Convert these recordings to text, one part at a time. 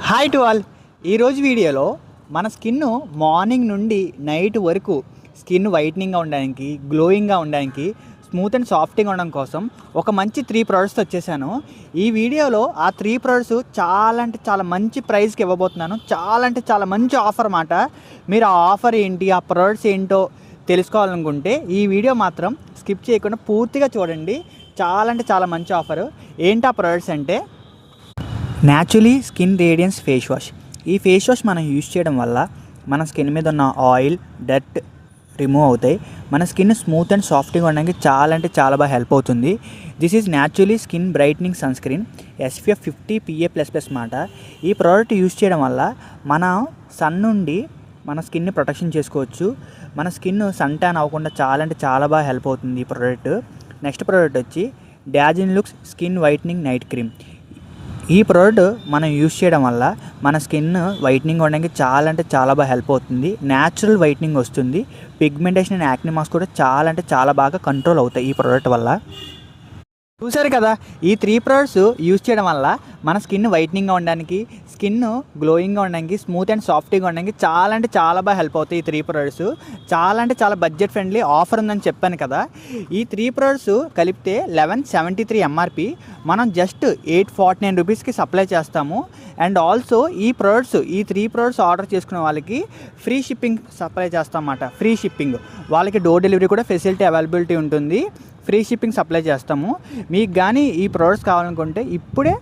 Hi to all. ఈరోజు వీడియోలో మన స్కిన్ మార్నింగ్ నుండి నైట్ వరకు స్కిన్ వైట్నింగ్గా ఉండడానికి, గ్లోయింగ్గా ఉండడానికి, స్మూత్ అండ్ సాఫ్ట్గా ఉండడం కోసం ఒక మంచి 3 ప్రోడక్ట్స్ వచ్చేసాను. ఈ వీడియోలో ఆ 3 ప్రోడక్ట్స్ చాలా అంటే చాలా మంచి ప్రైస్కి ఇవ్వబోతున్నాను. చాలా అంటే చాలా మంచి ఆఫర్ అన్నమాట. మీరు ఆ ఆఫర్ ఏంటి, ఆ ప్రోడక్ట్స్ ఏంటో తెలుసుకోవాలనుకుంటే ఈ వీడియో మాత్రం స్కిప్ చేయకుండా పూర్తిగా చూడండి. చాలా అంటే చాలా మంచి ఆఫరు. ఏంటి ఆ ప్రోడక్ట్స్ అంటే naturally skin radiance face wash. ఈ ఫేస్ వాష్ మనం యూజ్ చేయడం వల్ల మన స్కిన్ మీద ఉన్న ఆయిల్, డర్ట్ రిమూవ్ అవుతాయి. మన స్కిన్ స్మూత్ అండ్ సాఫ్ట్గా ఉండడానికి చాలా అంటే చాలా బాగా హెల్ప్ అవుతుంది. This is naturally skin brightening sunscreen SPF 50 PA++ మాట. ఈ ప్రోడక్ట్ యూజ్ చేయడం వల్ల మన సన్ నుండి మన స్కిన్ని ప్రొటెక్షన్ చేసుకోవచ్చు. మన స్కిన్ సన్ ట్యాన్ అవ్వకుండా చాలా అంటే చాలా బాగా హెల్ప్ అవుతుంది ఈ ప్రోడక్ట్. నెక్స్ట్ ప్రోడక్ట్ వచ్చి డాజిన్ looks skin whitening night cream. ఈ ప్రోడక్ట్ మనం యూజ్ చేయడం వల్ల మన స్కిన్ వైట్నింగ్ అవడానికి చాలా అంటే చాలా బాగా హెల్ప్ అవుతుంది. న్యాచురల్ వైట్నింగ్ వస్తుంది. పిగ్మెంటేషన్ అండ్ యాక్నే మార్క్స్ కూడా చాలా అంటే చాలా బాగా కంట్రోల్ అవుతాయి ఈ ప్రోడక్ట్ వల్ల. చూసారు కదా, ఈ 3 ప్రోడక్ట్స్ యూజ్ చేయడం వల్ల మన స్కిన్ వైట్నింగ్గా ఉండడానికి, స్కిన్ గ్లోయింగ్గా ఉండడానికి, స్మూత్ అండ్ సాఫ్ట్గా ఉండడానికి చాలా అంటే చాలా బాగా హెల్ప్ అవుతాయి. ఈ 3 ప్రోడక్ట్స్ చాలా అంటే చాలా బడ్జెట్ ఫ్రెండ్లీ ఆఫర్ ఉందని చెప్పాను కదా. ఈ 3 ప్రోడక్ట్స్ కలిపితే 1173 MRP. మనం జస్ట్ 849 రూపీస్కి సప్లై చేస్తాము. అండ్ ఆల్సో ఈ 3 ప్రోడక్ట్స్ ఆర్డర్ చేసుకునే వాళ్ళకి ఫ్రీ షిప్పింగ్ సప్లై చేస్తాం అన్నమాట. ఫ్రీ షిప్పింగ్, వాళ్ళకి డోర్ డెలివరీ కూడా ఫెసిలిటీ అవైలబిలిటీ ఉంటుంది. ఫ్రీ షిప్పింగ్ సప్లై చేస్తాము. మీకు కానీ ఈ ప్రోడక్ట్స్ కావాలనుకుంటే ఇప్పుడే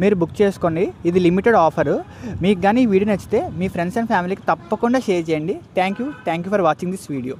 మీరు బుక్ చేసుకోండి. ఇది లిమిటెడ్ ఆఫరు. మీకు కానీ ఈ వీడియో నచ్చితే మీ ఫ్రెండ్స్ అండ్ ఫ్యామిలీకి తప్పకుండా షేర్ చేయండి. Thank you for watching this video.